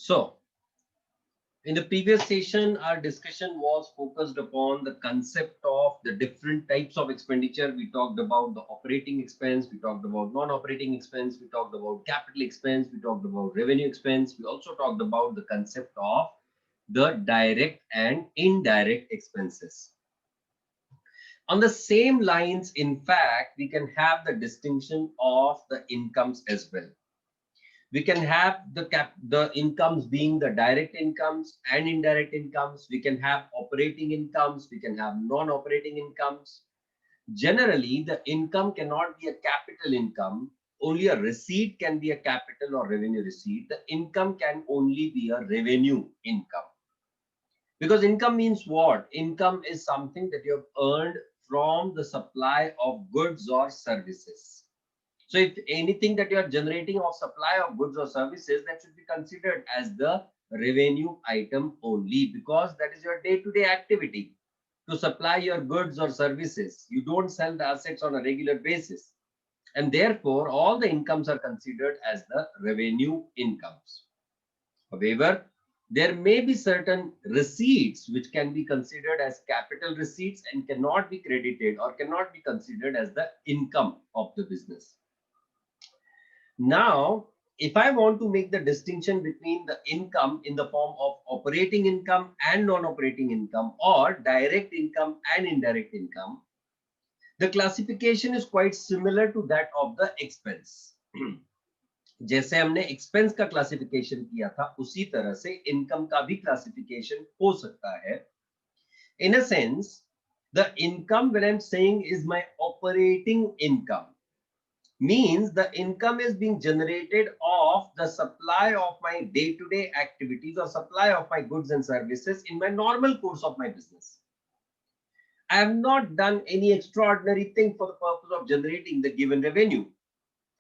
So, in the previous session, our discussion was focused upon the concept of the different types of expenditure. We talked about the operating expense, we talked about non-operating expense, we talked about capital expense, we talked about revenue expense. We also talked about the concept of the direct and indirect expenses. On the same lines, in fact, we can have the distinction of the incomes as well. We can have the incomes being the direct incomes and indirect incomes. We can have operating incomes, we can have non-operating incomes. Generally, the income cannot be a capital income. Only a receipt can be a capital or revenue receipt. The income can only be a revenue income. Because income means what? Income is something that you have earned from the supply of goods or services. So if anything that you are generating of supply of goods or services, that should be considered as the revenue item only, because that is your day-to-day activity to supply your goods or services. You don't sell the assets on a regular basis. And therefore, all the incomes are considered as the revenue incomes. However, there may be certain receipts which can be considered as capital receipts and cannot be credited or cannot be considered as the income of the business. Now, if I want to make the distinction between the income in the form of operating income and non-operating income, or direct income and indirect income, the classification is quite similar to that of the expense. जैसे हमने expense का classification किया था, उसी तरह से income का भी क्लासिफिकेशन हो सकता है. In a sense, the income, when I'm saying, is my operating income, means the income is being generated off the supply of my day-to-day activities or supply of my goods and services in my normal course of my business. I have not done any extraordinary thing for the purpose of generating the given revenue,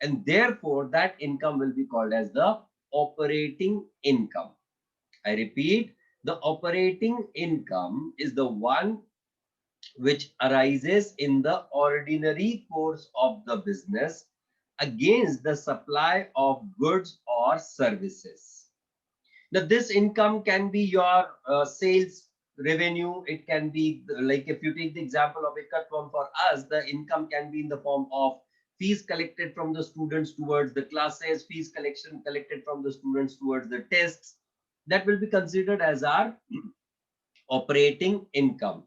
and therefore that income will be called as the operating income. I repeat, the operating income is the one which arises in the ordinary course of the business against the supply of goods or services. Now, this income can be your sales revenue. It can be like, if you take the example of Ekatvam, for us, the income can be in the form of fees collected from the students towards the classes, fees collection collected from the students towards the tests. That will be considered as our operating income.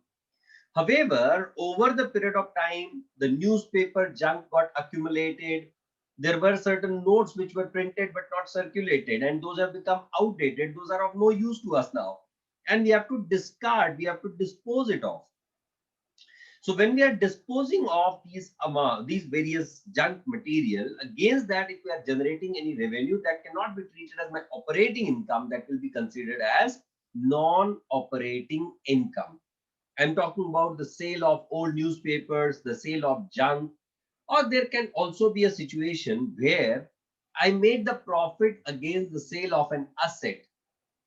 However, over the period of time, the newspaper junk got accumulated. There were certain notes which were printed but not circulated, and those have become outdated. Those are of no use to us now. And we have to discard, we have to dispose it off. So when we are disposing of these various junk material, against that, if we are generating any revenue, that cannot be treated as my operating income, that will be considered as non-operating income. I'm talking about the sale of old newspapers, the sale of junk, or there can also be a situation where I made the profit against the sale of an asset.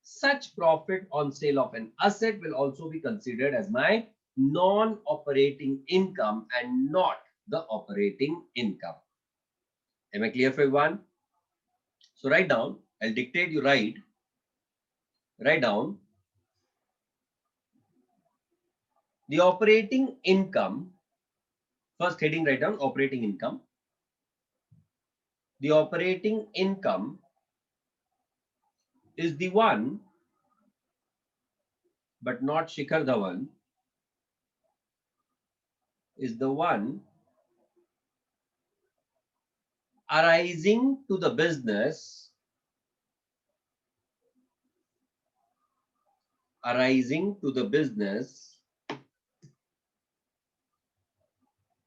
Such profit on sale of an asset will also be considered as my non-operating income and not the operating income. Am I clear for everyone? So write down, I'll dictate, you write down the operating income. First heading, write down operating income. The operating income is the one, but not Shikhar Dhawan, is the one arising to the business,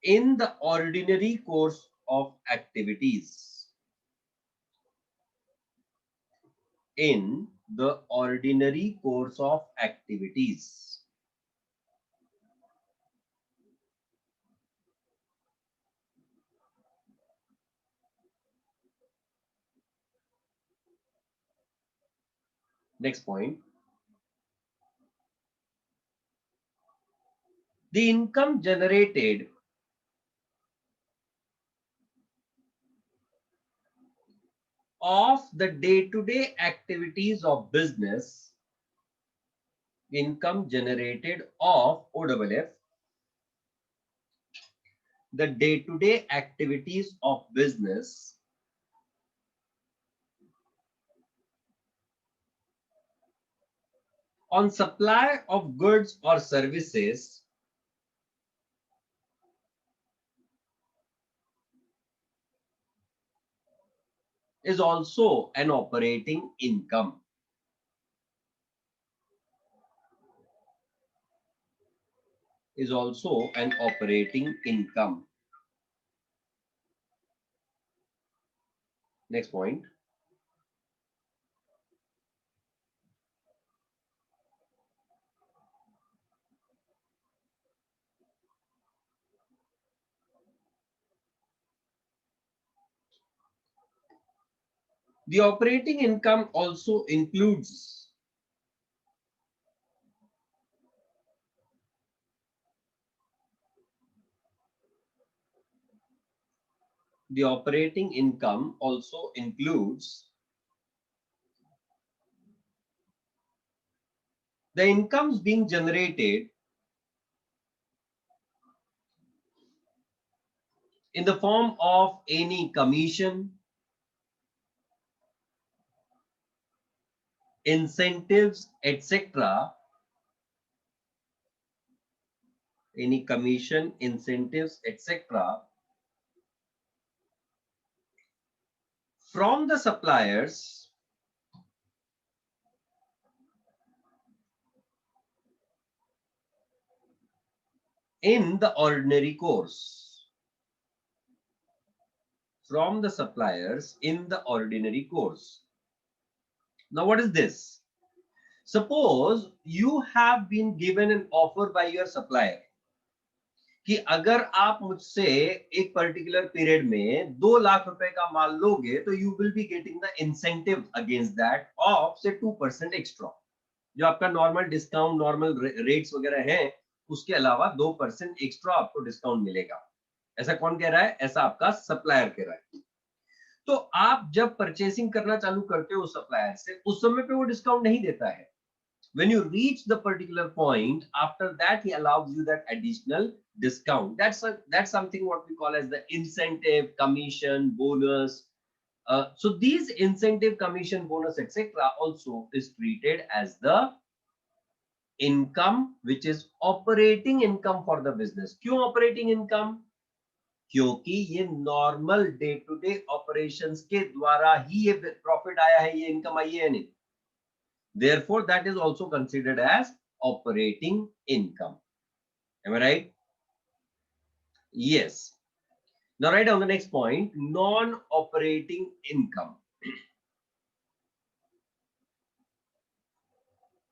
in the ordinary course of activities. In the ordinary course of activities. Next point. The income generated of the day-to-day activities of business, income generated of OFF, the day-to-day activities of business on supply of goods or services is also an operating income. Is also an operating income. Next point. The operating income also includes the operating income also includes the incomes being generated in the form of any commission, incentives, etc. Any commission, incentives, etc. from the suppliers in the ordinary course. From the suppliers in the ordinary course. Now, what is this? Suppose you have been given an offer by your supplier कि अगर आप मुझसे एक particular period में 2 लाख रुपए का माल लोगे तो you will be getting the incentive against that of से 2% एक्स्ट्रा, जो आपका नॉर्मल डिस्काउंट नॉर्मल रेट्स वगैरह हैं उसके अलावा 2% एक्स्ट्रा आपको डिस्काउंट मिलेगा। ऐसा कौन कह रहा है? ऐसा आपका सप्लायर कह रहा है। तो आप जब परचेसिंग करना चालू करते हो सप्लायर से, उस समय पे वो डिस्काउंट नहीं देता है। When you reach the particular point, after that he allows you that additional discount. That's something what we call as the incentive, commission, bonus. So these incentive, commission, bonus, etc. also is treated as the income, which is operating income for the business. क्यों operating income? क्योंकि ये normal day to day operations के द्वारा ही ये profit आया है, ये income आई है नहीं। Therefore, that is also considered as operating income. Am I right? Yes. Now, write down the next point, non-operating income.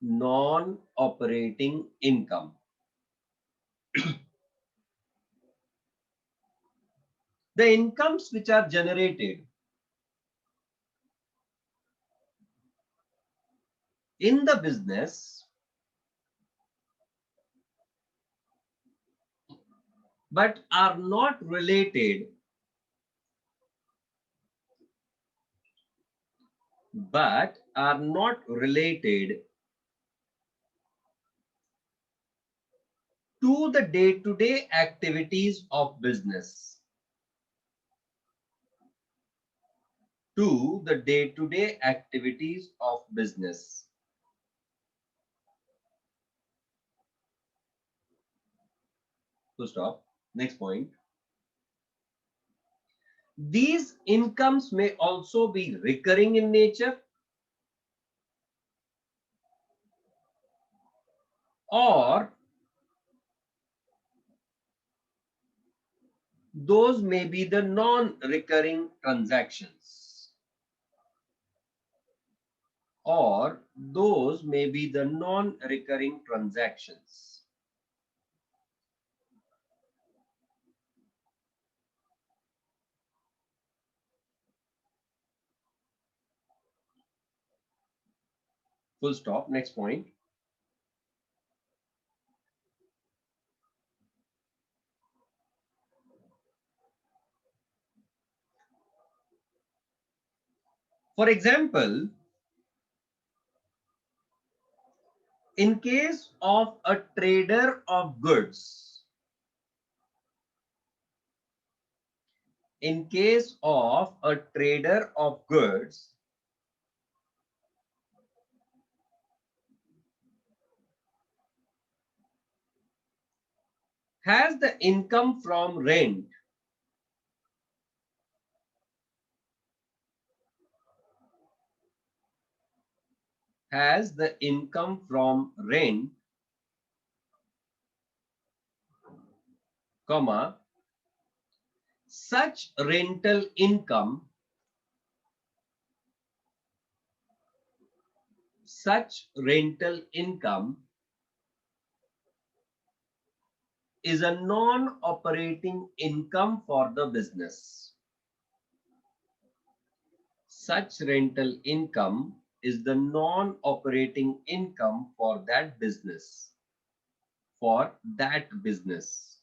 Non-operating income. The incomes which are generated in the business but are not related to the day-to-day activities of business. To the day-to-day activities of business. Full stop. Next point. These incomes may also be recurring in nature or those may be the non-recurring transactions. Or those may be the non-recurring transactions. Full stop. Next point. For example, in case of a trader of goods, in case of a trader of goods, has the income from rent has the income from rent, comma, such rental income is a non-operating income for the business. Such rental income is the non-operating income for that business. For that business.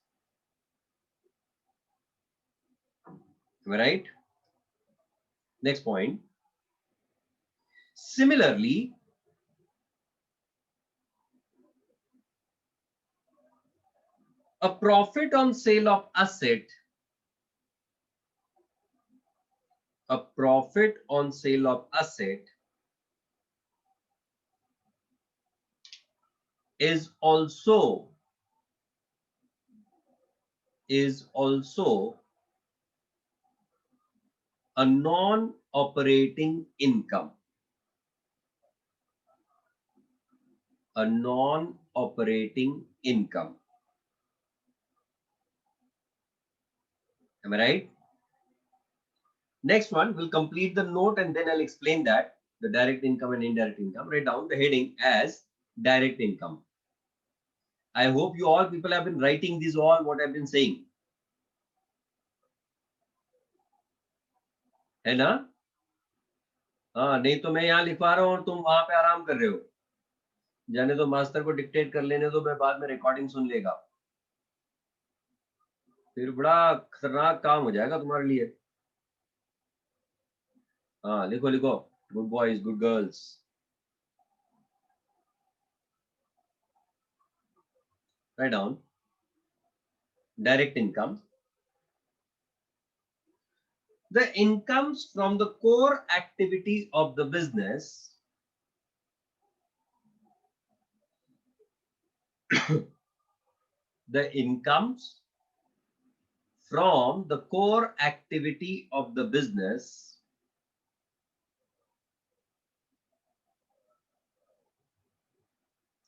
Am I right? Next point. Similarly, a profit on sale of asset, a profit on sale of asset is also a non-operating income. A non-operating income. Am I right? Next one, we'll complete the note and then I'll explain that. The direct income and indirect income. Write down the heading as direct income. I hope you all people have been writing this all what I've been saying. है ना? हाँ, नहीं तो मैं यहाँ लिखवा रहा हूँ और तुम वहां पे आराम कर रहे हो. जाने तो मास्टर को डिक्टेट कर लेने दो, मैं बाद में रिकॉर्डिंग सुन लेगा. फिर बड़ा खतरनाक काम हो जाएगा तुम्हारे लिए. हाँ, लिखो लिखो. Good boys, good girls. Write down direct income. The incomes from the core activity of the business the incomes from the core activity of the business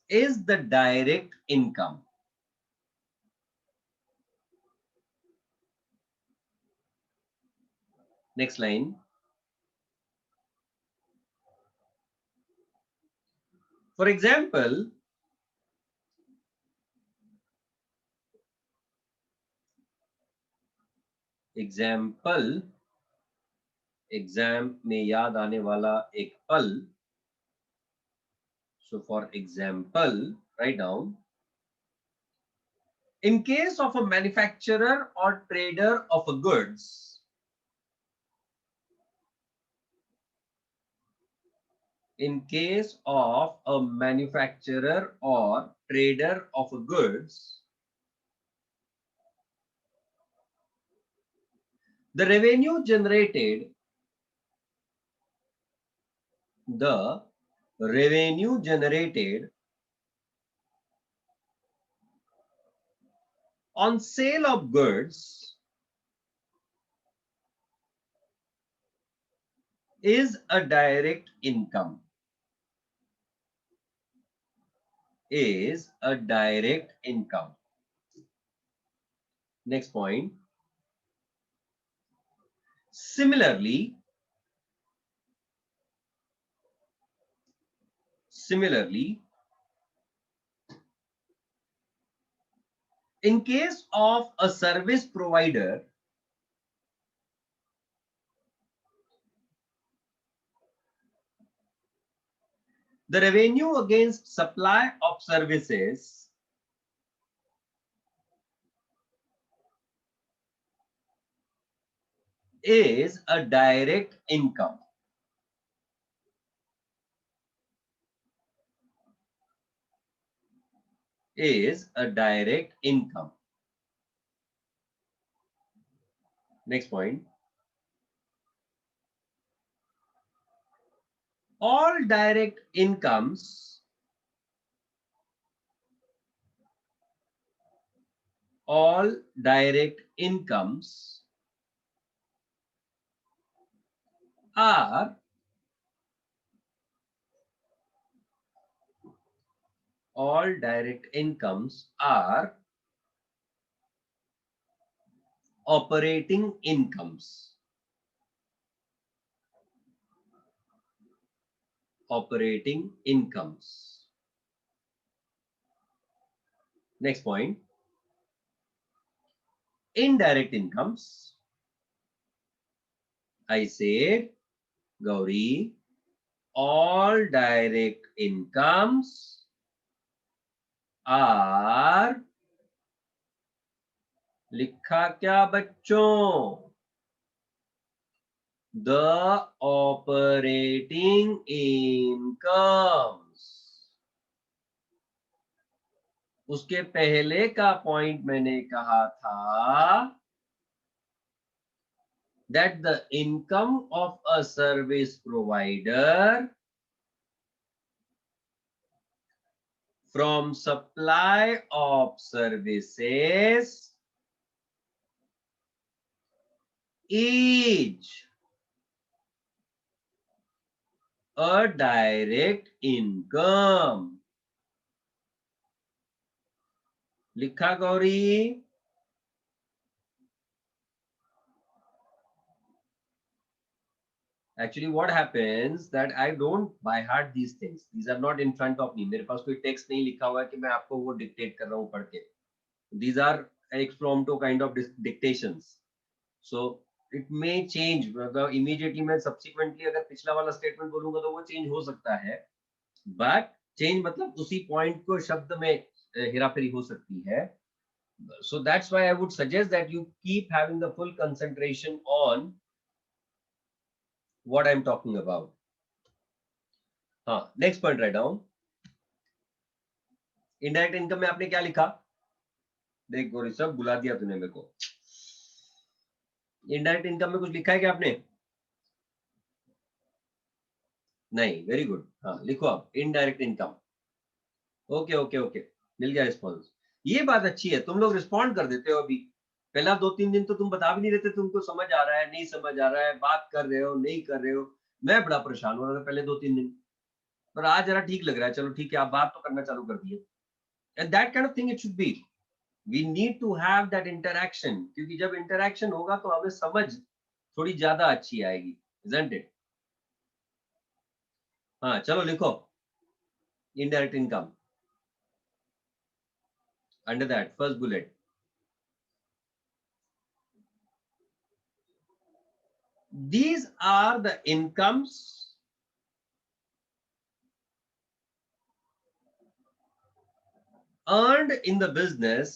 is the direct income. Next line. For example, exam में याद आने वाला एक पल. So for example, write down, in case of a manufacturer or trader of a goods, in case of a manufacturer or trader of a goods, the revenue generated on sale of goods is a direct income. Is a direct income. Next point. Similarly, in case of a service provider, the revenue against supply of services is a direct income. is a direct income. Next point. All direct incomes are all direct incomes are operating incomes. Operating incomes. Next point. Indirect incomes. I said, Gauri, all direct incomes are, लिखा क्या बच्चों? The operating incomes. उसके पहले का point मैंने कहा था that the income of a service provider from supply of services is a direct income. लिखा Gauri? Actually, what happens that I don't by heart these things. These are not in front of me. मेरे पास कोई text नहीं लिखा हुआ है कि मैं आपको वो डिक्टेट कर रहा हूँ पढ़ के. These are expromptu kind of dictations. So it may change. मतलब immediately मैं subsequently अगर पिछला वाला statement बोलूँगा तो वो change हो सकता है. But change मतलब उसी point को शब्द में हेराफेरी हो सकती है. So that's why I would suggest that you keep having the full concentration on what I'm talking about. हाँ, next point write down. Indirect income में आपने क्या लिखा? देख गोरी सब बुला दिया तूने मेरे को. इनडायरेक्ट इनकम में कुछ लिखा है क्या आपने? नहीं. Very good. हाँ, लिखो आप indirect income. Okay okay okay, मिल गया रिस्पॉन्स. ये बात अच्छी है, तुम लोग रिस्पॉन्ड कर देते हो. अभी पहला 2-3 दिन तो तुम बता भी नहीं रहते तुमको समझ आ रहा है नहीं समझ आ रहा है, बात कर रहे हो नहीं कर रहे हो. मैं बड़ा परेशान हो रहा था पहले 2-3 दिन, पर आज जरा ठीक लग रहा है. चलो ठीक है, आप बात तो करना चालू कर दिए. And that kind of thing it should be. We need to have that interaction, क्योंकि जब इंटरैक्शन होगा तो हमें समझ थोड़ी ज्यादा अच्छी आएगी. Isn't it? हाँ चलो लिखो indirect income. Under that first bullet, these are the incomes earned in the business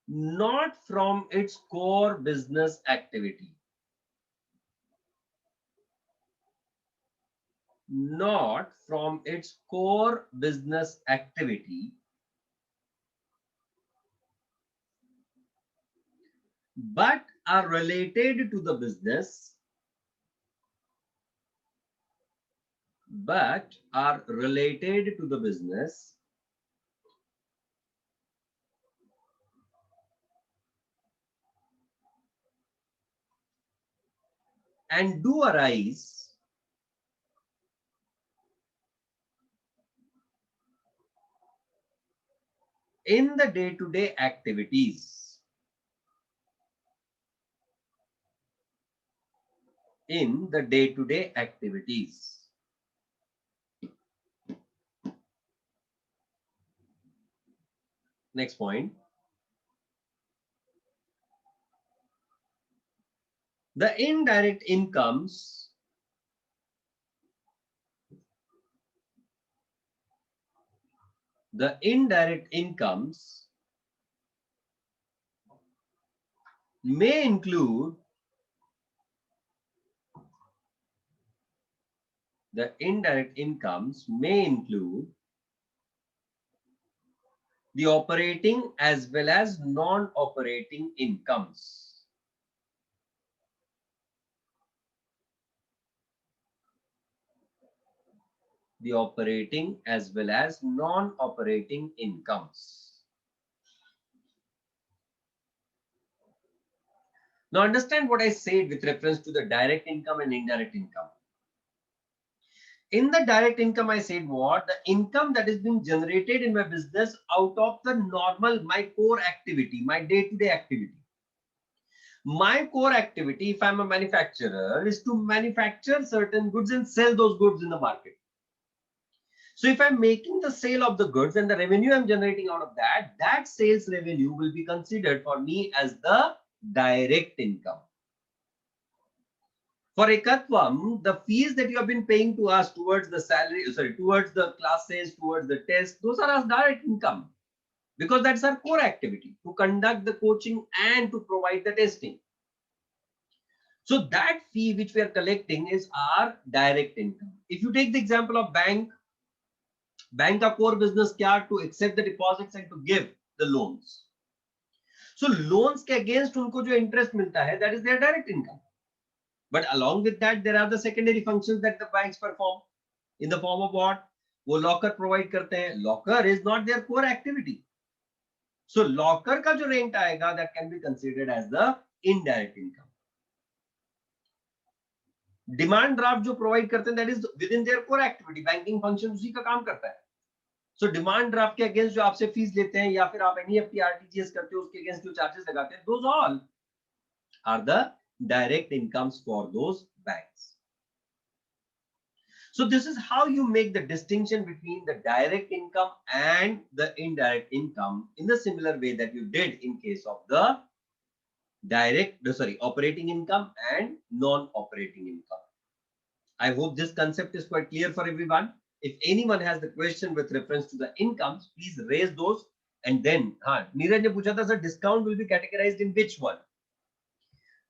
not from its core business activity. Not from its core business activity, but are related to the business, but are related to the business and do arise in the day-to-day activities. In the day-to-day activities. Next point. The indirect incomes may include The indirect incomes may include the operating as well as non-operating incomes. The operating as well as non-operating incomes. Now understand what I said with reference to the direct income and indirect income. In the direct income, I said what? The income that is being generated in my business out of the normal, my core activity, my day-to-day activity. My core activity, if I'm a manufacturer, is to manufacture certain goods and sell those goods in the market. So if I'm making the sale of the goods and the revenue I'm generating out of that, that sales revenue will be considered for me as the direct income. For Ekatvam, the fees that you have been paying to us towards the salary, towards the classes, towards the test, those are our direct income, because that's our core activity, to conduct the coaching and to provide the testing. So that fee which we are collecting is our direct income. If you take the example of bank का core business क्या? To accept the deposits and to give the loans. So loans के against उनको जो interest मिलता है, that is their direct income. But along with that, there are the secondary functions that the banks perform in the form of what? वो locker provide करते हैं. Locker is not their core activity. So locker का जो rent आएगा, that can be considered as the indirect income. Demand draft जो provide करते हैं, that is with in their core activity, banking function उसी का काम करता है. सो डिमांड ड्राफ्ट के अगेंस्ट जो आपसे फीस लेते हैं या फिर आप एनईएफटी आरटीजीएस करते हो उसके अगेंस्ट जो चार्जेस लगाते हैं, those all are the direct incomes for those banks. So this is how you make the distinction between the direct income and the indirect income in the similar way that you did in case of the operating income and non-operating income. I hope this concept is quite clear for everyone. If anyone has the question with reference to the incomes, please raise those. And then, Neeraj ne pucha tha, sir, discount will be categorized in which one?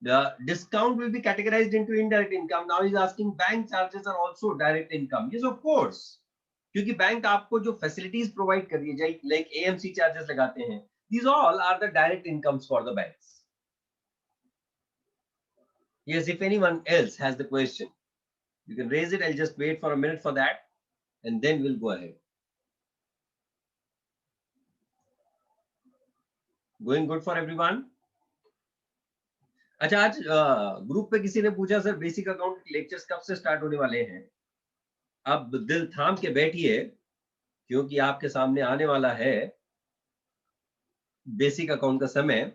The discount will be categorized into indirect income. Now he's asking bank charges are also direct income. Yes, of course. क्योंकि bank आपको जो facilities provide कर रही है, like AMC charges लगाते हैं, these all are the direct incomes for the banks. Yes, if anyone else has the question, you can raise it. I'll just wait for a minute for that, and then we'll go ahead. Going good for everyone? अच्छा, आज group पे किसी ने पूछा sir basic account lectures कब से start होने वाले हैं? अब दिल थाम के बैठिए, क्योंकि आपके सामने आने वाला है बेसिक अकाउंट का समय.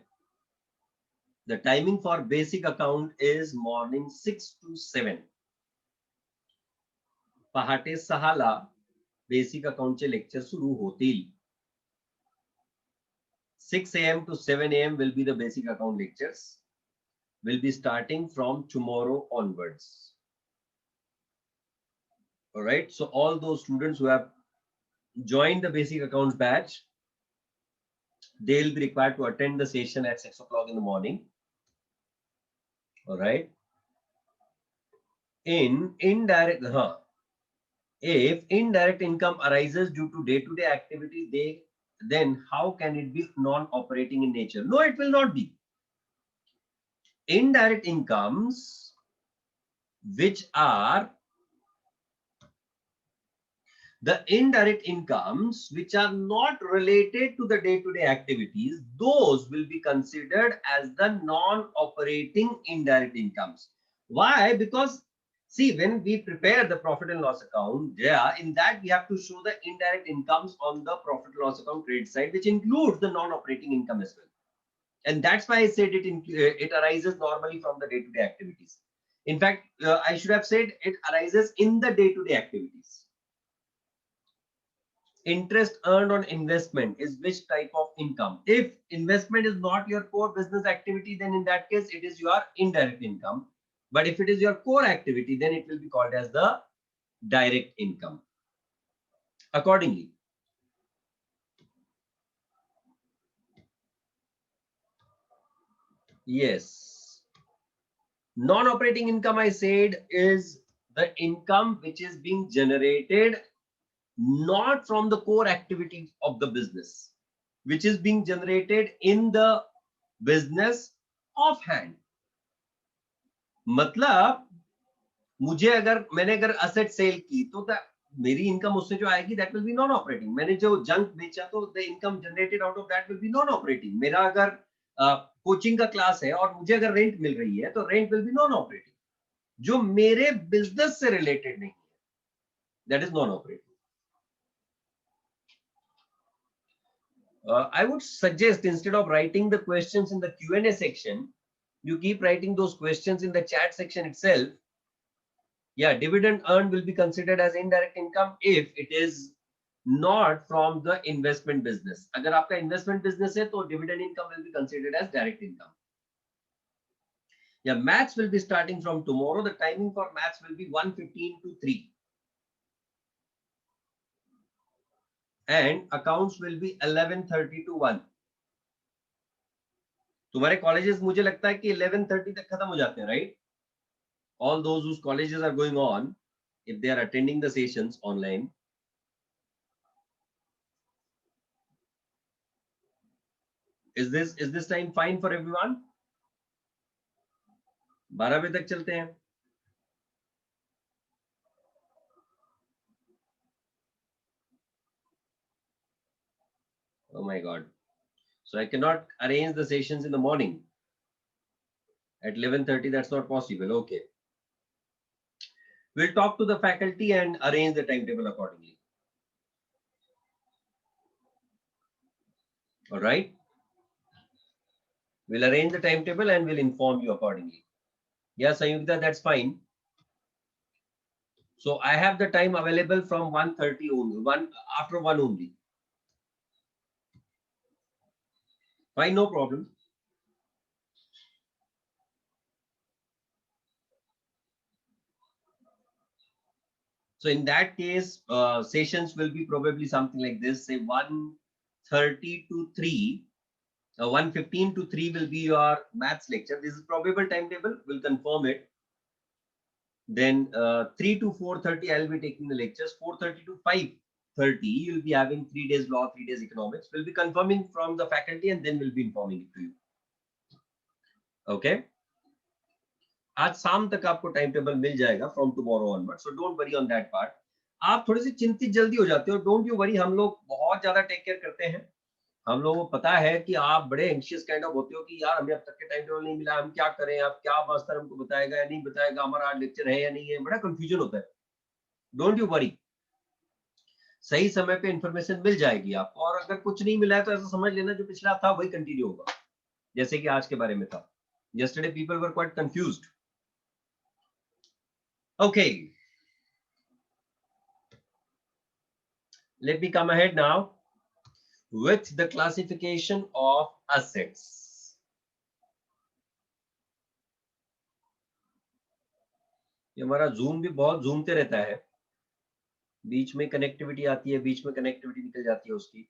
The timing for basic account is morning 6 to 7. पहाटे 6ला बेसिक अकाउंटचे लेक्चर सुरू होतील. 6 AM to 7 AM will be the basic account lectures. Will be starting from tomorrow onwards. All right. So all those students who have joined the basic accounts batch, they'll be required to attend the session at 6 o'clock in the morning. All right. If indirect income arises due to day-to-day activity, then how can it be non-operating in nature? No, it will not be. Indirect incomes which are the indirect incomes which are not related to the day-to-day activities, those will be considered as the non-operating indirect incomes. Why? Because see, when we prepare the profit and loss account, in that we have to show the indirect incomes on the profit and loss account credit side, which includes the non-operating income as well. And that's why I said it arises normally from the day-to-day activities. In fact, I should have said it arises in the day-to-day activities. Interest earned on investment is which type of income? If investment is not your core business activity, then in that case, it is your indirect income. But if it is your core activity, then it will be called as the direct income. Accordingly, yes, non-operating income, I said, is the income which is being generated not from the core activity of the business, which is being generated in the business offhand. मतलब मुझे अगर मैंने अगर asset cell की तो मेरी income उससे जो आएगी that will be non operating. मैंने जो जंक बेचा तो the income generated out of that will be non operating. मेरा अगर कोचिंग का क्लास है और मुझे अगर रेंट मिल रही है तो rent will be non operating. जो मेरे बिजनेस से रिलेटेड नहीं है that is non operating. I would suggest instead of writing the questions in the Q&A section, you keep writing those questions in the chat section itself. Yeah, dividend earned will be considered as indirect income if it is not from the investment business. अगर आपका investment business है तो dividend income will be considered as direct income. Yeah, maths will be starting from tomorrow. The timing for maths will be 1:15 to 3. And accounts will be 11:30 to 1. तुम्हारे colleges मुझे लगता है कि 11:30 तक खत्म हो जाते हैं, right? All those whose colleges are going on, if they are attending the sessions online. Is this time fine for everyone? 12 बजे तक चलते हैं. Oh my God. So I cannot arrange the sessions in the morning. At 11:30, that's not possible. Okay. We'll talk to the faculty and arrange the timetable accordingly. All right. We'll arrange the timetable and we'll inform you accordingly. Yes, Ayurveda, that's fine. So I have the time available from 1:30 only, after 1 only. Fine, no problem. So in that case, sessions will be probably something like this, say 1:30 to 3, 1:15 to 3 will be your maths lecture. This is probable timetable, we'll confirm it. Then 3 to 4:30, I'll be taking the lectures. 4:30 to 5:30, you'll be having 3 days law, 3 days economics. We'll be confirming from the faculty and then we'll be informing it to you. Okay. आज शाम तक आपको time table मिल जाएगा from tomorrow onward, so don't worry on that part. आप थोड़े से चिंतित जल्दी हो जाते हो, डोंट यू वरी. हम लोग बहुत ज्यादा टेक केयर करते हैं. हम लोगों को पता है कि आप बड़े एंशियस काइंड ऑफ होते हो कि यार हमें अब तक के टाइम टेबल नहीं मिला, हम क्या करें, अब क्या मास्टर हमको बताएगा या नहीं बताएगा, हमारा आज लेक्चर है या नहीं है, बड़ा कंफ्यूजन होता है. डोंट यू वरी, सही समय पे इंफॉर्मेशन मिल जाएगी आपको. और अगर कुछ नहीं मिला है तो ऐसा समझ लेना जो पिछला था वही कंटिन्यू होगा, जैसे कि आज के बारे में था. Yesterday people were quite confused. Okay, let me come ahead now with the classification of assets. ये हमारा जूम भी बहुत झूमते रहता है, बीच में कनेक्टिविटी आती है, बीच में कनेक्टिविटी निकल जाती है उसकी.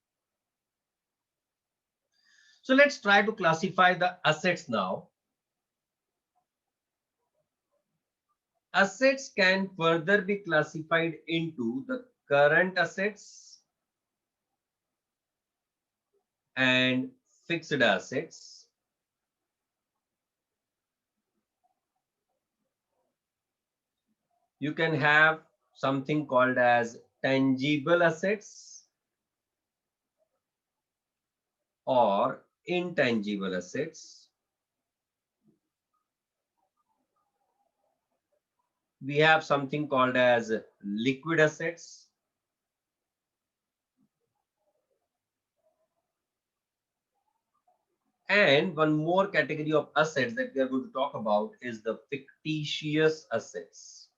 So let's try to classify the assets now. Assets can further be classified into the current assets and fixed assets. You can have something called as tangible assets or intangible assets. We have something called as liquid assets. And one more category of assets that we are going to talk about is the fictitious assets.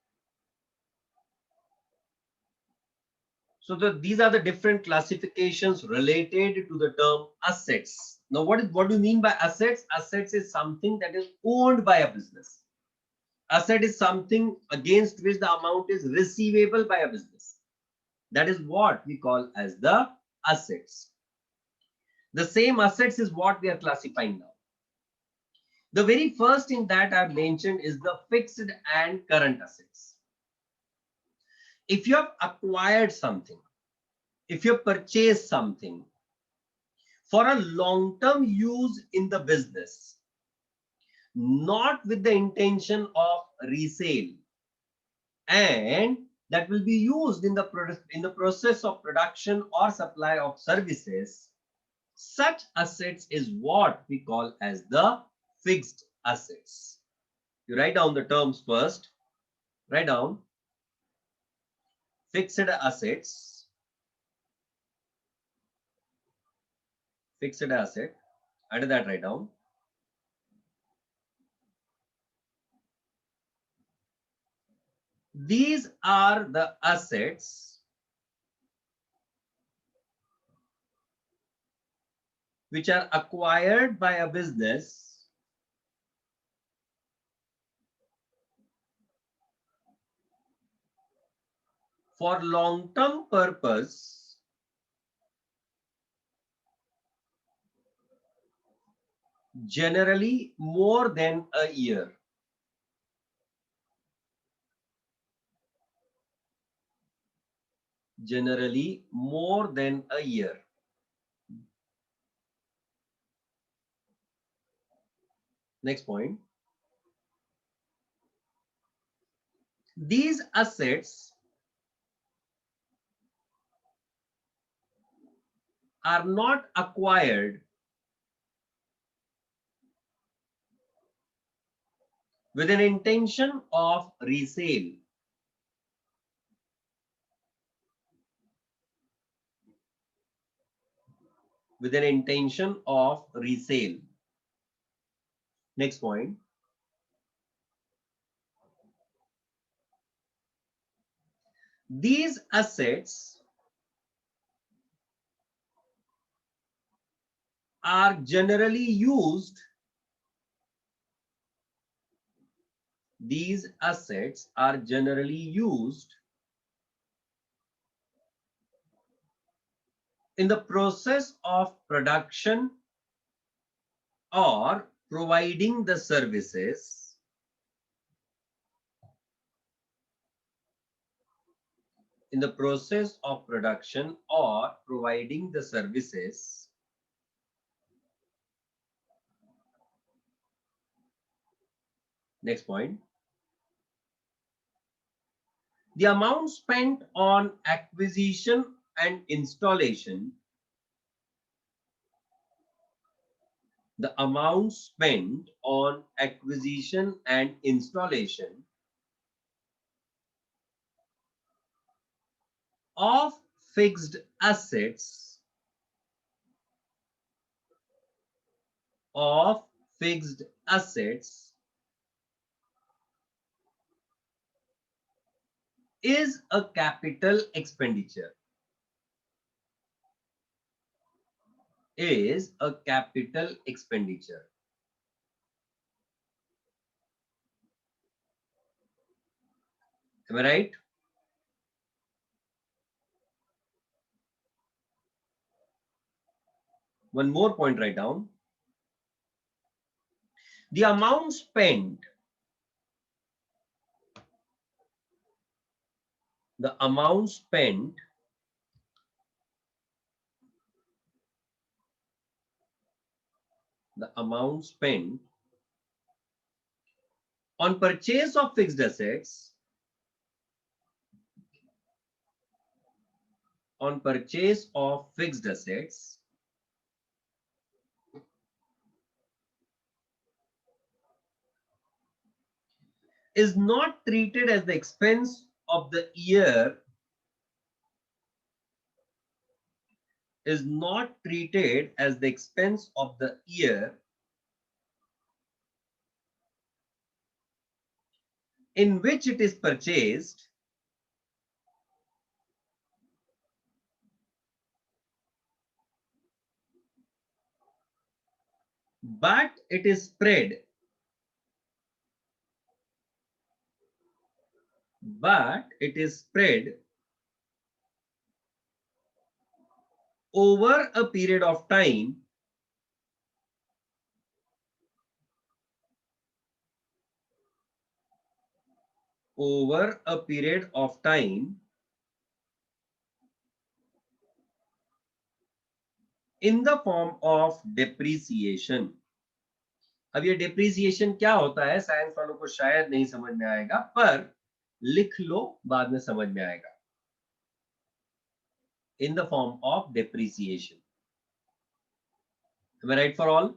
So these are the different classifications related to the term assets. Now, what do you mean by assets? Assets is something that is owned by a business. Asset is something against which the amount is receivable by a business. That is what we call as the assets. The same assets is what we are classifying now. The very first thing that I've mentioned is the fixed and current assets. If you have acquired something, if you have purchased something for a long-term use in the business, not with the intention of resale, and that will be used in the process of production or supply of services, such assets is what we call as the fixed assets. You write down the terms first. Write down fixed assets, fixed asset. Under that, write down these are the assets which are acquired by a business for long-term purpose, generally more than a year. Generally more than a year. Next point. These assets are not acquired with an intention of resale. With an intention of resale. Next point. These assets are generally used. These assets are generally used in the process of production or providing the services in the process of production or providing the services next point. The amount spent on acquisition and installation, the amount spent on acquisition and installation of fixed assets of fixed assets is a capital expenditure. Is a capital expenditure. Am I right? One more point, write down. The amount spent, the amount spent the amount spent on purchase of fixed assets, on purchase of fixed assets is not treated as the expense of the year, is not treated as the expense of the year in which it is purchased, but it is spread, over a period of time over a period of time in the form of depreciation. अब ये depreciation क्या होता है, science वालों को शायद नहीं समझ में आएगा, पर लिख लो, बाद में समझ में आएगा. In the form of depreciation. Am I right for all?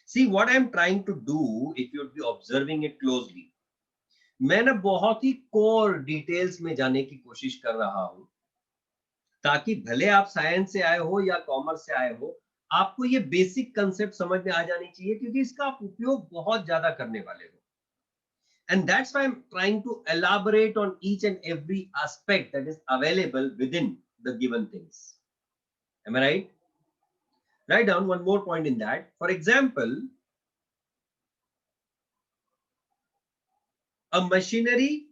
See what I am trying to do, if you would be observing it closely. मैं ना बहुत ही कोर डिटेल्स में जाने की कोशिश कर रहा हूं, ताकि भले आप साइंस से आए हो या कॉमर्स से आए हो, आपको ये बेसिक कंसेप्ट समझ में आ जानी चाहिए, क्योंकि इसका आप उपयोग बहुत ज्यादा करने वाले हो. And that's why I'm trying to elaborate on each and every aspect that is available within the given things. Am I right? Write down one more point in that. For example, a machinery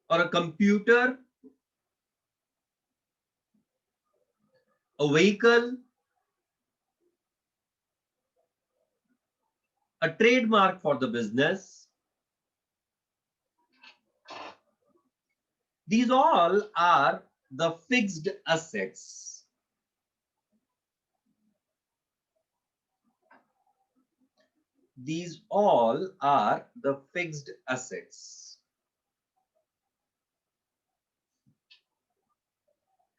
or a computer, a vehicle, a trademark for the business. These all are the fixed assets. These all are the fixed assets.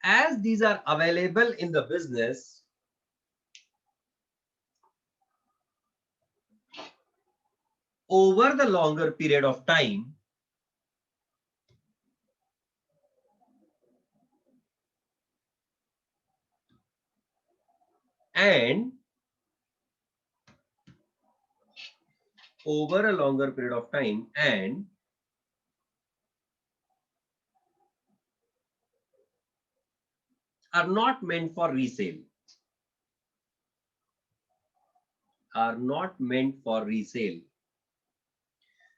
As these are available in the business, over the longer period of time, and over a longer period of time, and are not meant for resale. Are not meant for resale.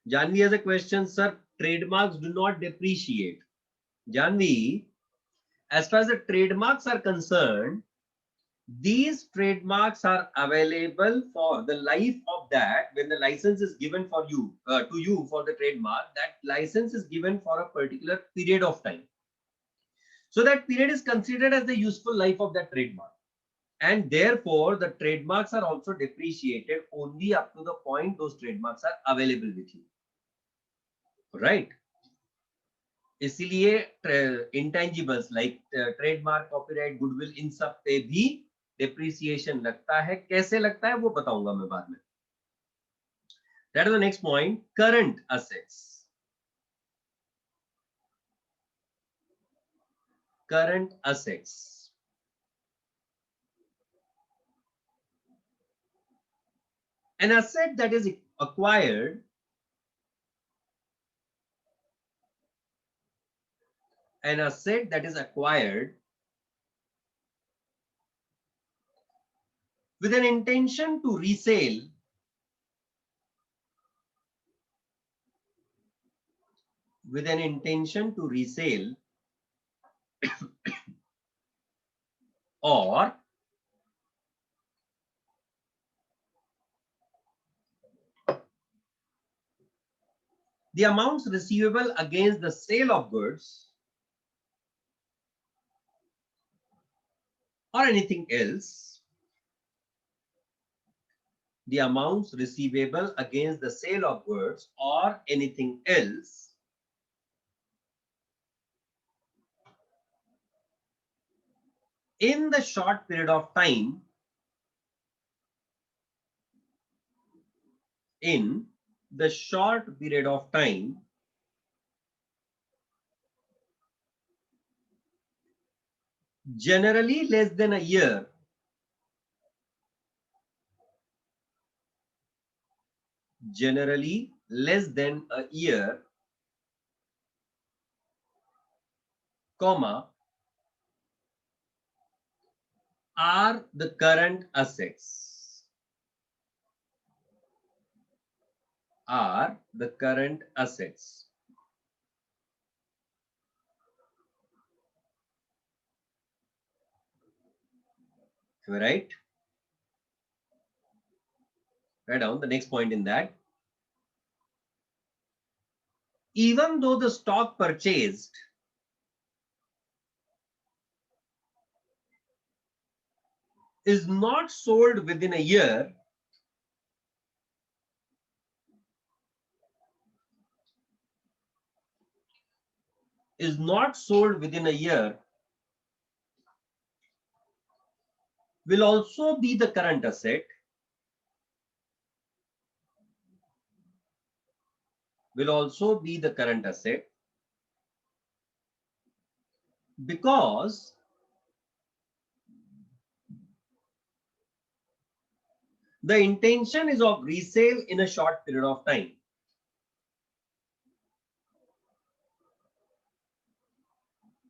Janvi has a question, sir. Trademarks do not depreciate. Janvi, as far as the trademarks are concerned, these trademarks are available for the life of that. When the license is given for you, to you for the trademark, that license is given for a particular period of time. So that period is considered as the useful life of that trademark. And therefore, the trademarks are also depreciated only up to the point those trademarks are available with you. Right? इसलिए intangibles like trademark, copyright, goodwill, इन सब पे भी depreciation लगता है. कैसे लगता है वो बताऊंगा मैं बाद में. That is the next point, current assets. Current assets. An asset that is acquired, an asset that is acquired with an intention to resale, with an intention to resale, or the amounts receivable against the sale of goods or anything else, the amounts receivable against the sale of goods or anything else in the short period of time, in the short period of time generally less than a year, generally less than a year, comma, are the current assets, are the current assets. Am I right? Write down the next point in that. Even though the stock purchased is not sold within a year, is not sold within a year, will also be the current asset, will also be the current asset, because the intention is of resale in a short period of time.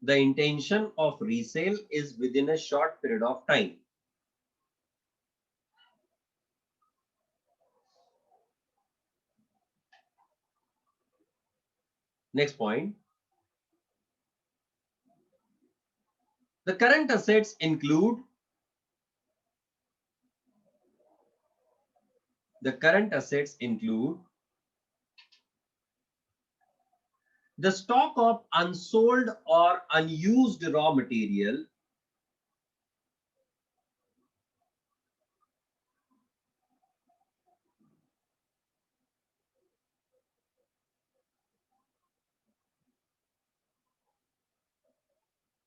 The intention of resale is within a short period of time. Next point. The current assets include the stock of unsold or unused raw material,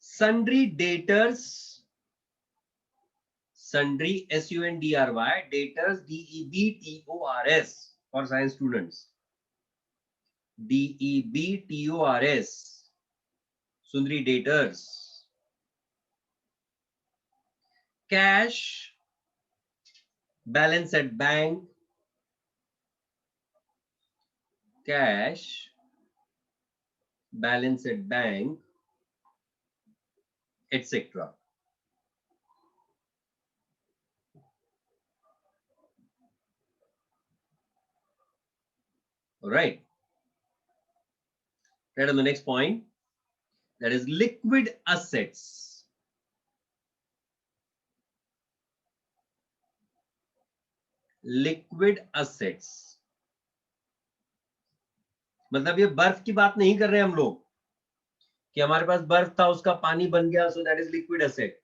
sundry debtors, sundry SUNDRY, debtors DEBTORS for science students, DEBTORS, sundry debtors, cash, balance at bank, cash, balance at bank, etc. All right. Right on the next point, that is liquid assets. Liquid assets. मतलब ये बर्फ की बात नहीं कर रहे हम लोग कि हमारे पास बर्फ था उसका पानी बन गया, so that is liquid asset.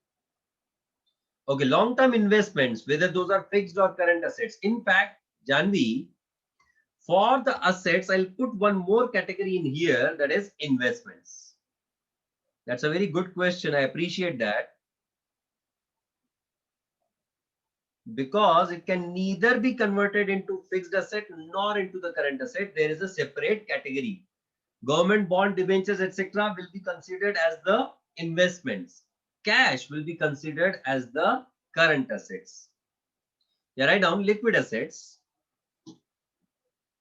Okay, long term investments, whether those are fixed or current assets. In fact, Janvi, for the assets, I'll put one more category in here, that is investments. That's a very good question. I appreciate that. Because it can neither be converted into fixed asset nor into the current asset. There is a separate category. Government bond debentures, etc. will be considered as the investments. Cash will be considered as the current assets. Yeah, write down liquid assets.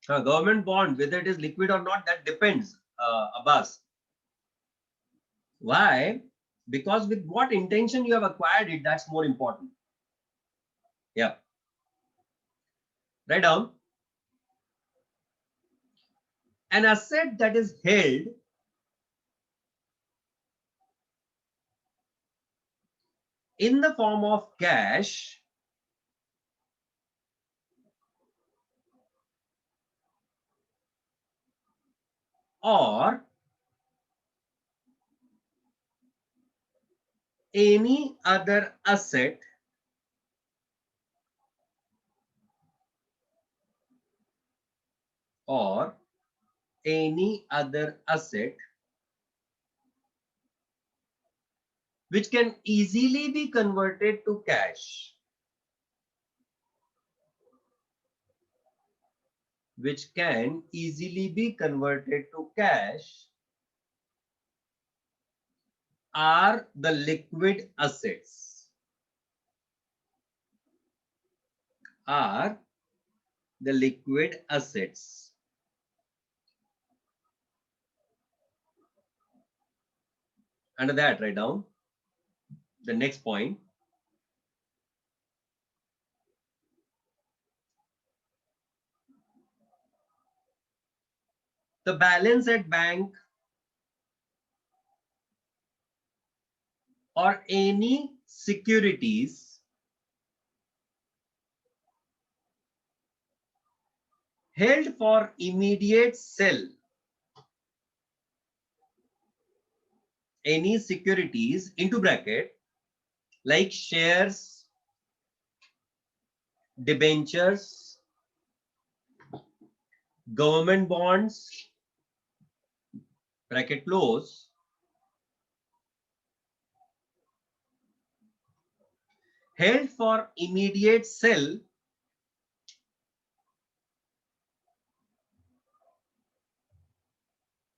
Government bond, whether it is liquid or not, that depends, Abbas. Why? Because with what intention you have acquired it, that's more important. Yeah. Write down. An asset that is held in the form of cash or any other asset or any other asset which can easily be converted to cash, which can easily be converted to cash, are the liquid assets, are the liquid assets. Under that, write down the next point. The balance at bank or any securities held for immediate sale, any securities into bracket like shares, debentures, government bonds, bracket close, held for immediate sale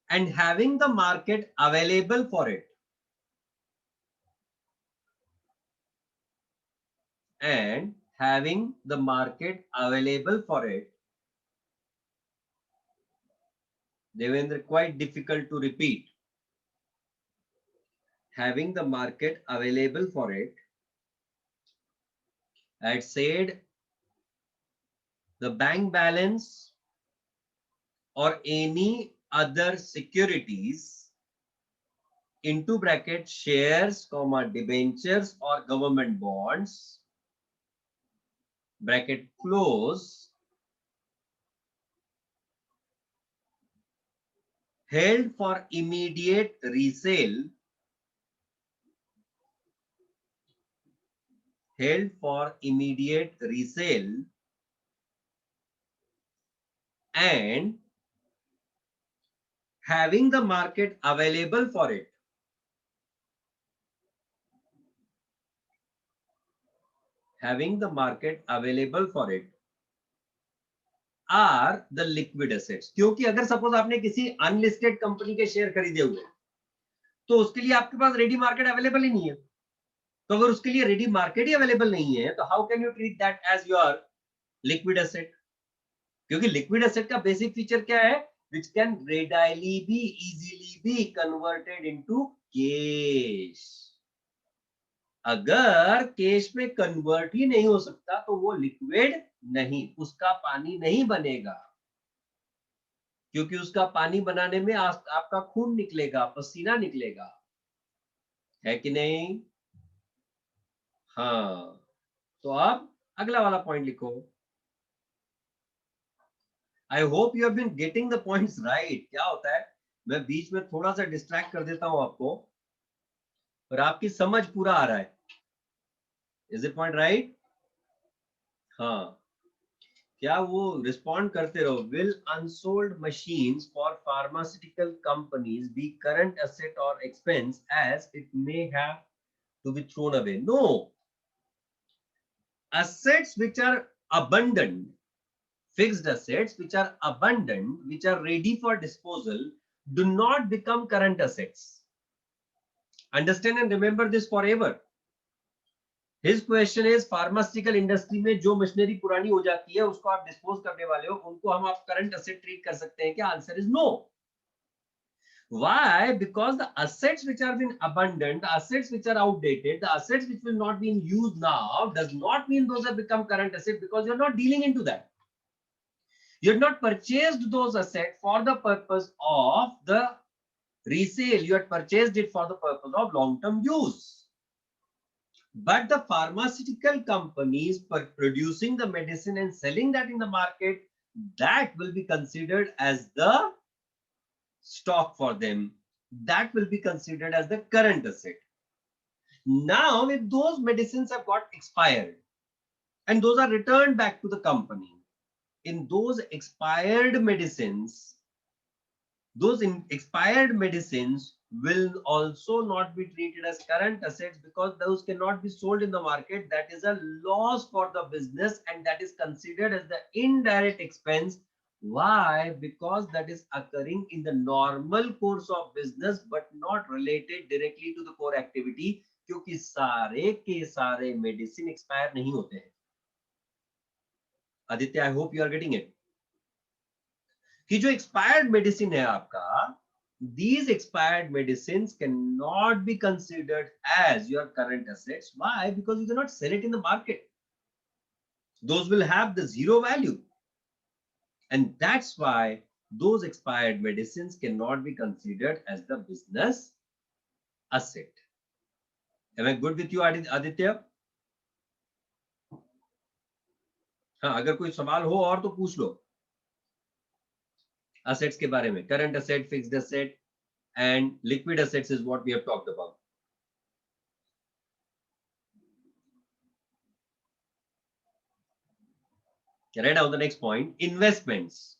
and having the market available for it. And having the market available for it. Devendra, quite difficult to repeat. Having the market available for it. I had said the bank balance or any other securities into bracket shares, comma debentures or government bonds, bracket close, held for immediate resale, held for immediate resale, and having the market available for it. Having the market available for it are the liquid assets. क्योंकि अगर suppose आपने किसी unlisted company के share खरीदे हुए तो उसके लिए आपके पास रेडी मार्केट अवेलेबल ही नहीं है. तो अगर उसके लिए रेडी मार्केट ही अवेलेबल नहीं है तो how can you treat that as your liquid asset? क्योंकि लिक्विड एसेट का बेसिक फीचर क्या है? which can readily be easily be converted into cash. अगर कैश में कन्वर्ट ही नहीं हो सकता तो वो लिक्विड नहीं, उसका पानी नहीं बनेगा. क्योंकि उसका पानी बनाने में आपका खून निकलेगा, पसीना निकलेगा, है कि नहीं? हाँ. तो आप अगला वाला पॉइंट लिखो. I hope you have been getting the points right. क्या होता है, मैं बीच में थोड़ा सा डिस्ट्रैक्ट कर देता हूं आपको, और आपकी समझ पूरा आ रहा है. Is it point right? हाँ. क्या वो रिस्पॉन्ड करते रहो. Will unsold machines for pharmaceutical companies be current asset और expense as it may have to be thrown away? No. Assets which are abundant, fixed assets which are abundant, which are ready for disposal, do not become current assets. Understand and remember this forever. His question is, pharmaceutical industry में जो machinery पुरानी हो जाती है उसको आप dispose करने वाले हो, उनको हम आप करंट एसेट ट्रीट कर सकते हैं क्या? Answer is no. Why? Because the assets which are been abundant, the assets which are outdated, the assets which will not be in use now does not mean those have become current assets, because you're not dealing into that. You have not purchased those assets for the purpose of the resale. You had purchased it for the purpose of long-term use. But the pharmaceutical companies producing the medicine and selling that in the market, that will be considered as the stock for them. That will be considered as the current asset. Now, if those medicines have got expired and those are returned back to the company, in those expired medicines, will also not be treated as current assets, because those cannot be sold in the market. That is a loss for the business, and that is considered as the indirect expense. Why? Because that is occurring in the normal course of business but not related directly to the core activity, क्योंकि सारे के सारे medicine expire नहीं होते हैं. Aditya, I hope you are getting it. कि जो expired medicine है आपका, these expired medicines cannot be considered as your current assets. Why? Because you cannot sell it in the market. Those will have the zero value, and that's why those expired medicines cannot be considered as the business asset. Am I good with you, Aditya? हाँ, अगर कोई सवाल हो और तो पूछ लो assets के बारे में. Current asset, fixed asset, and liquid assets is what we have talked about. Write down the next point, investments.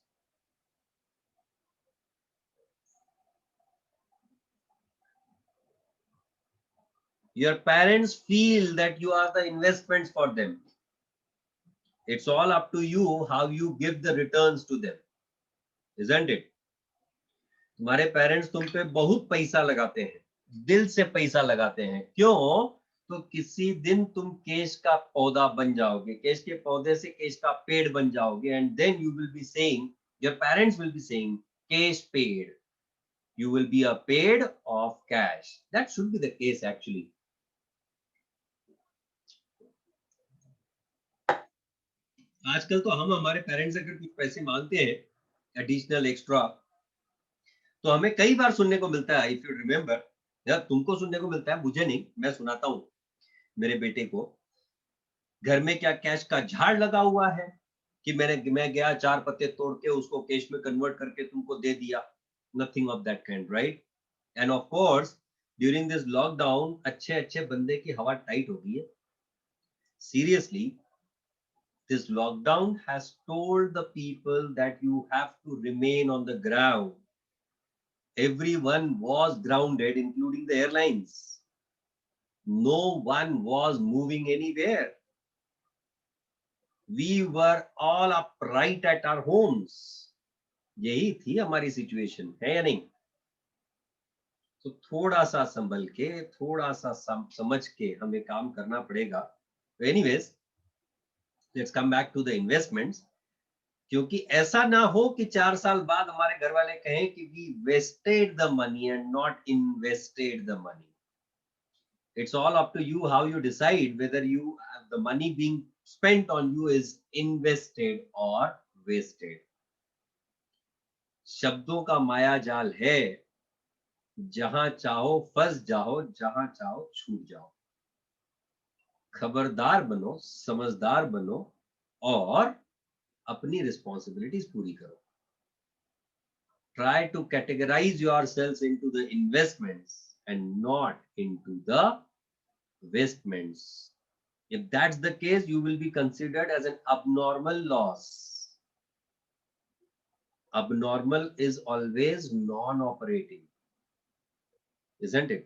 Your parents feel that you are the investments for them. It's all up to you how you give the returns to them, isn't it? तुम्हारे parents तुम पे बहुत पैसा लगाते हैं, दिल से पैसा लगाते हैं। क्यों? तो किसी दिन तुम केश का पौधा बन जाओगे, केश के पौधे से केश का पेड़ बन जाओगे, and then you will be saying, your parents will be saying, cash पेड़, you will be a paid of cash. That should be the case actually. आजकल तो हम हमारे पेरेंट्स अगर कुछ पैसे मांगते हैं एडिशनल एक्स्ट्रा, तो हमें कई बार सुनने को मिलता है, इफ यू रिमेम्बर, यार तुमको सुनने को मिलता है, मुझे नहीं, मैं सुनाता हूँ मेरे बेटे को, घर में क्या कैश का झाड़ लगा हुआ है कि मैं गया 4 पत्ते तोड़ के उसको कैश में कन्वर्ट करके तुमको दे दिया। Nothing of that kind, right? End of course during this lockdown अच्छे अच्छे बंदे की हवा टाइट हो गई है। Seriously, this lockdown has told the people that you have to remain on the ground. Everyone was grounded, including the airlines. No one was moving anywhere. We were all upright at our homes. यही थी हमारी situation, है या नहीं? तो थोड़ा सा संभल के, थोड़ा सा समझ के हमें काम करना पड़ेगा। Anyways, let's come back to the investments. क्योंकि ऐसा ना हो कि 4 साल बाद हमारे घर वाले कहें कि we wasted the money and not invested the money. It's all up to you how you decide whether you the money being spent on you is invested or wasted. शब्दों का माया जाल है, जहां चाहो फंस जाओ, जहां चाहो छूट जाओ। खबरदार बनो, समझदार बनो और अपनी रिस्पॉन्सिबिलिटीज पूरी करो। Try to categorize yourselves into the investments and not into the vestments. If that's the case, you will be considered as an abnormal loss. Abnormal is always non-operating, isn't it?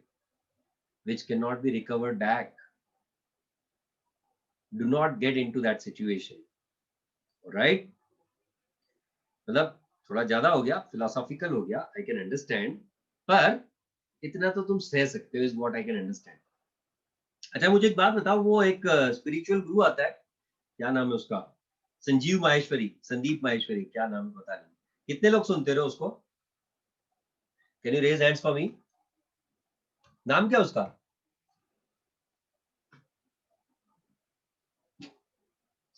Which cannot be recovered back. Do not get into that situation. All right? मतलब थोड़ा ज्यादा हो गया, philosophical हो गया, I can understand, पर इतना तो तुम सह सकते हो, is what I can understand. अच्छा मुझे एक बात बताओ, वो एक स्पिरिचुअल गुरु आता है, क्या नाम है उसका? संजीव माहेश्वरी, संदीप माहेश्वरी, क्या नाम है पता नहीं। कितने लोग सुनते रहो उसको? Can you raise hands for me? नाम क्या उसका?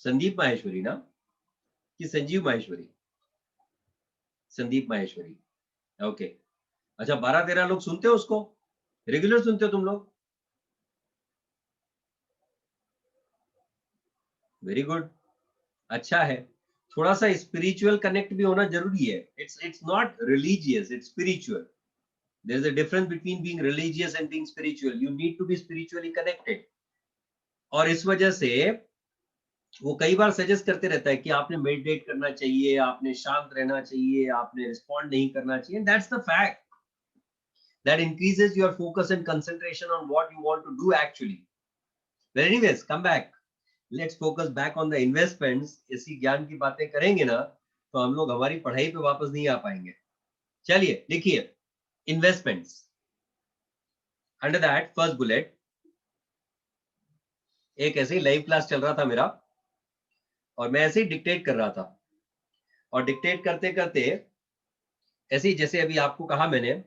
संदीप माहेश्वरी ना, कि संजीव माहेश्वरी? संदीप माहेश्वरी, ओके। अच्छा 12-13 लोग सुनते हो उसको, रेगुलर सुनते हो तुम लोग? वेरी गुड, अच्छा है। थोड़ा सा स्पिरिचुअल कनेक्ट भी होना जरूरी है। It's not religious, it's spiritual. There is a difference between being religious and being spiritual. You need to be spiritually connected. और इस वजह से वो कई बार सजेस्ट करते रहता है कि आपने मेडिटेट करना चाहिए, आपने शांत रहना चाहिए, आपने रिस्पॉन्ड नहीं करना चाहिए। That's the fact, that increases your focus and concentration on what you want to do actually. But anyways, come back, let's focus back on the investments. इसी ज्ञान की बातें करेंगे ना तो हम लोग हमारी पढ़ाई पे वापस नहीं आ पाएंगे। चलिए लिखिए investments. Under that first bullet, एक ऐसे ही लाइव क्लास चल रहा था मेरा और मैं ऐसे ही डिक्टेट कर रहा था, और डिक्टेट करते करते ऐसे ही जैसे अभी आपको कहा मैंने,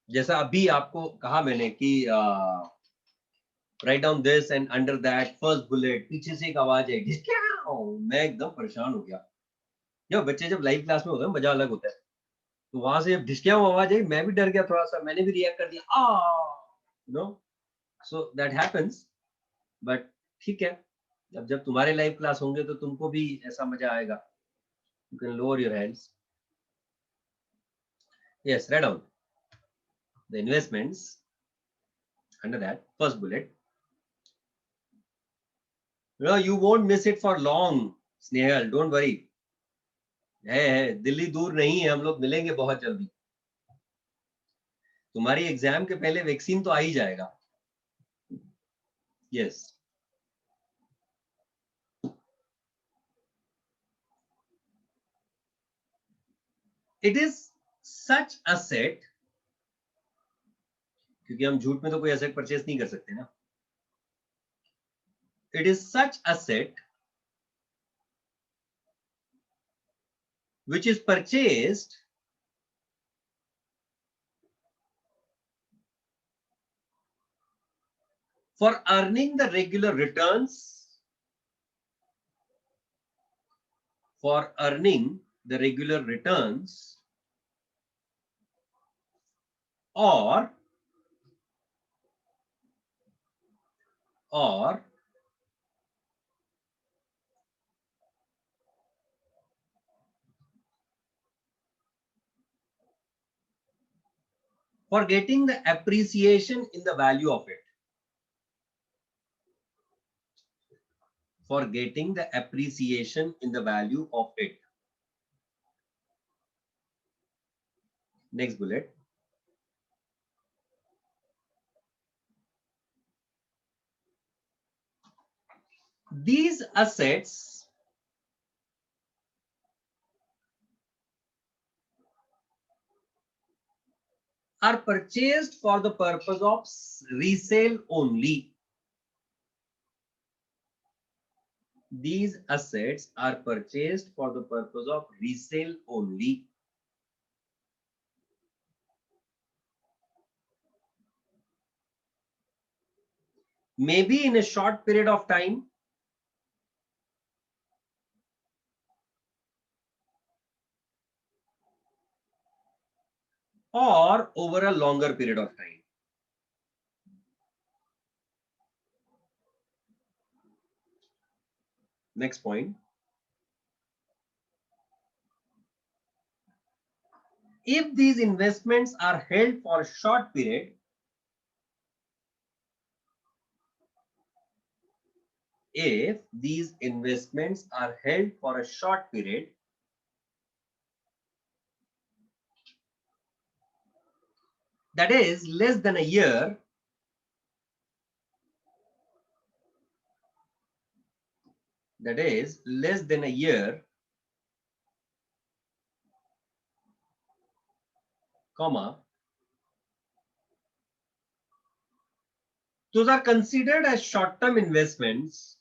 जैसा अभी आपको कहा मैंने कि write down this and under that first bullet, पीछे से एक आवाज है, मैं एकदम परेशान हो गया। जब बच्चे जब लाइव क्लास में होते हैं मजा अलग होता है, तो वहां से जब ढिसकिया आवाज आई, मैं भी डर गया थोड़ा सा, मैंने भी रिएक्ट कर दिया, you know, so that happens. But ठीक है, अब जब तुम्हारे लाइव क्लास होंगे तो तुमको भी ऐसा मजा आएगा। You can lower your hands. Yes, write down the investments, under that first bullet, No, you won't miss it for long, Snehal. Don't worry. है दिल्ली दूर नहीं है, हम लोग मिलेंगे बहुत जल्दी. तुम्हारी एग्जाम के पहले वैक्सीन तो आ ही जाएगा. Yes. It is such asset, क्योंकि हम झूठ में तो कोई एसेट परचेज नहीं कर सकते ना. It is such asset which is purchased for earning the regular returns, for earning the regular returns, or for getting the appreciation in the value of it. For getting the appreciation in the value of it. Next bullet. These assets are purchased for the purpose of resale only. These assets are purchased for the purpose of resale only. Maybe in a short period of time, or over a longer period of time. Next point. If these investments are held for a short period, if these investments are held for a short period, that is less than a year, comma, those are considered as short-term investments.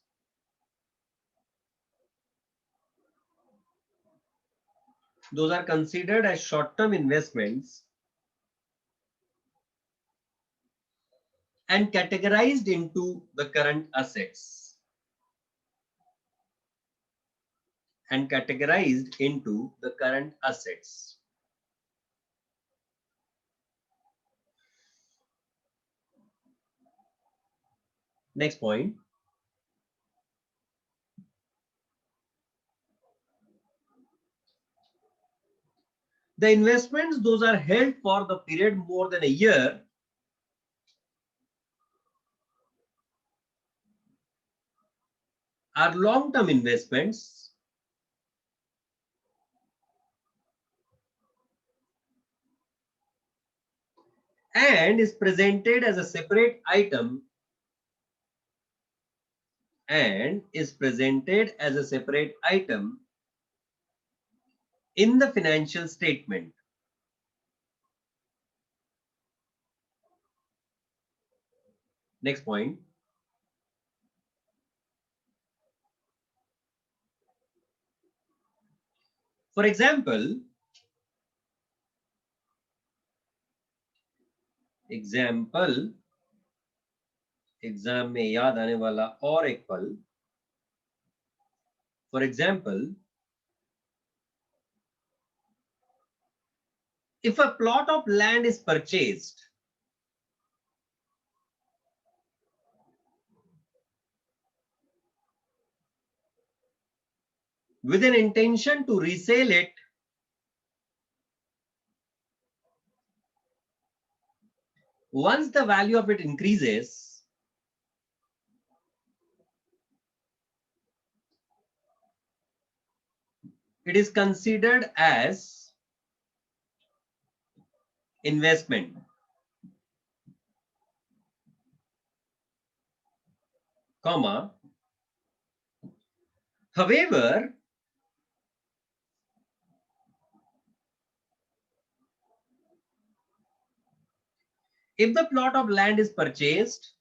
Those are considered as short-term investments and categorized into the current assets. And categorized into the current assets. Next point. The investments, those are held for the period more than a year, are long-term investments and is presented as a separate item in the financial statement. Next point. For example, exam में याद आने वाला और एक पल. For example, if a plot of land is purchased with an intention to resell it once the value of it increases, it is considered as investment. Comma. However, if the plot of land is purchased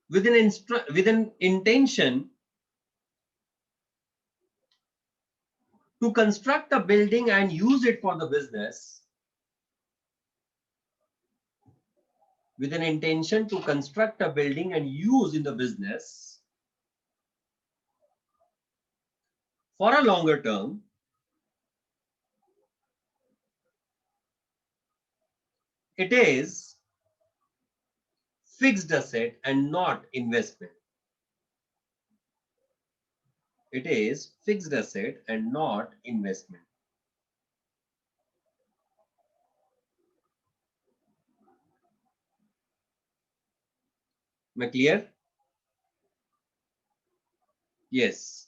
with an intention to construct a building and use it for the business, with an intention to construct a building and use in the business for a longer term, it is fixed asset and not investment. It is fixed asset and not investment. Am I clear? Yes.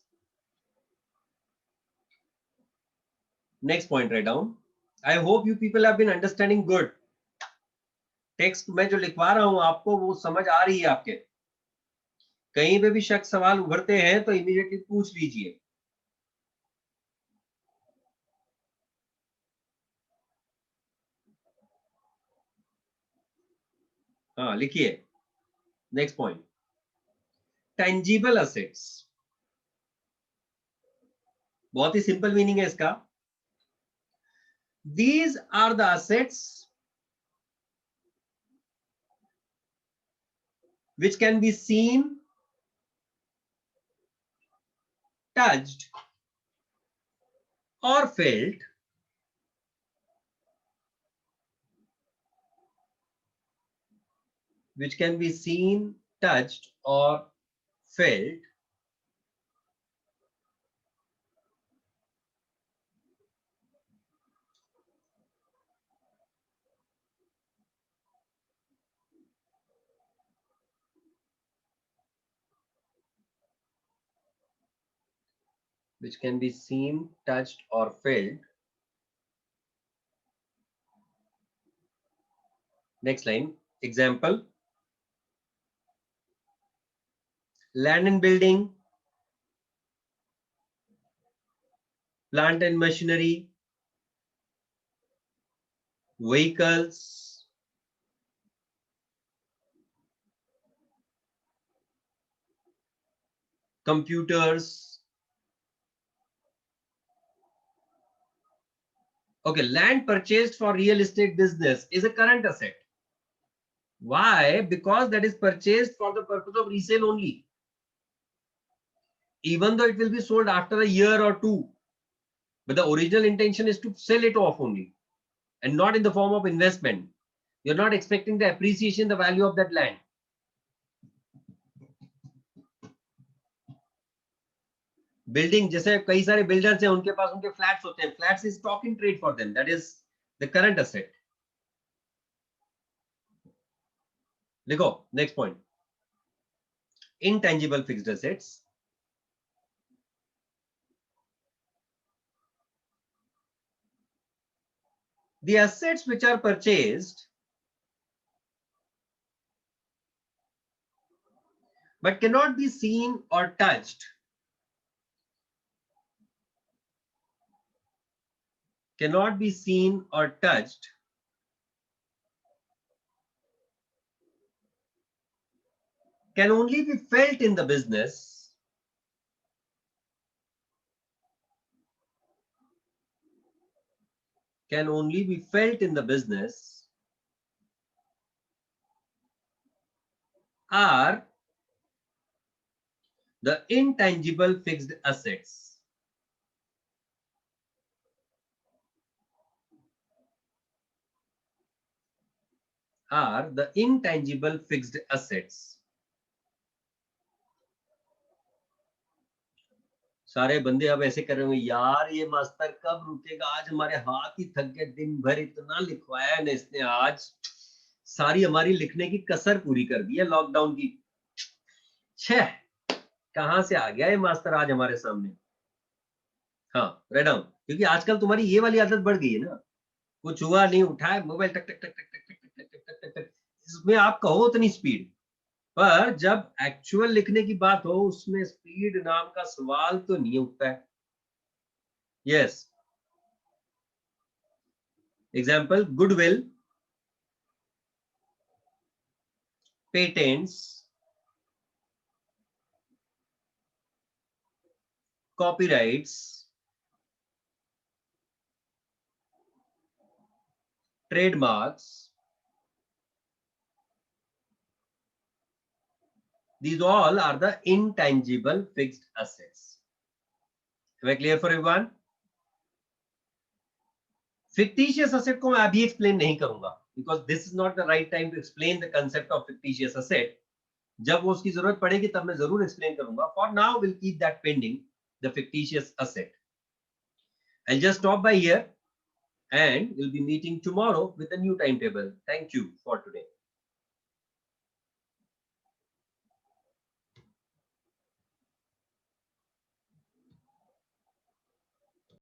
Next point, write down. I hope you people have been understanding good. Text में जो लिखवा रहा हूं आपको वो समझ आ रही है आपके? कहीं पे भी शक सवाल उभरते हैं तो इमीडिएटली पूछ लीजिए. हाँ, लिखिए. Next point, tangible assets. बहुत ही सिंपल मीनिंग है इसका. These are the assets which can be seen, touched, or felt which can be seen, touched, or felt which can be seen, touched, or felt. Next line, example, land and building, plant and machinery, vehicles, computers. Okay, land purchased for real estate business is a current asset. Why? Because that is purchased for the purpose of resale only. Even though it will be sold after a year or two, but the original intention is to sell it off only and not in the form of investment. You're not expecting the appreciation, the value of that land. Building, जैसे कई सारे builders हैं, उनके पास उनके flats होते हैं. Flats is stock in trade for them. That is the current asset. देखो, next point. Intangible fixed assets. The assets which are purchased but cannot be seen or touched, cannot be seen or touched, can only be felt in the business, can only be felt in the business, are the intangible fixed assets. Are the intangible fixed assets. सारे बंदे अब ऐसे कर रहे होंगे, यार ये master कब रुकेगा, आज हमारे हाथ ही थक गए, दिन भर इतना लिखवाया है ना इसने, आज सारी हमारी लिखने की कसर पूरी कर दी है लॉकडाउन की. छह, कहां से आ गया ये मास्टर आज हमारे सामने। हाँ, रेड डाउन, क्योंकि आजकल तुम्हारी ये वाली आदत बढ़ गई है ना, कुछ हुआ नहीं, उठाए मोबाइल, टक टक टक टक टक टक टक टक टक टक टक। इसमें आप कहो उतनी स्पीड, पर जब एक्चुअल लिखने की बात हो उसमें स्पीड नाम का सवाल तो नहीं उठता है। Yes, example, goodwill, patents, copyrights, trademarks, these all are the intangible fixed assets. Am I clear for everyone? Fictitious asset को मैं अभी explain नहीं करूंगा, because this is not the right time to explain the concept of fictitious asset. जब वो उसकी जरूरत पड़ेगी तब मैं जरूर explain करूंगा. For now, we'll keep that pending, the fictitious asset. I'll just stop by here and we'll be meeting tomorrow with a new timetable. Thank you for today.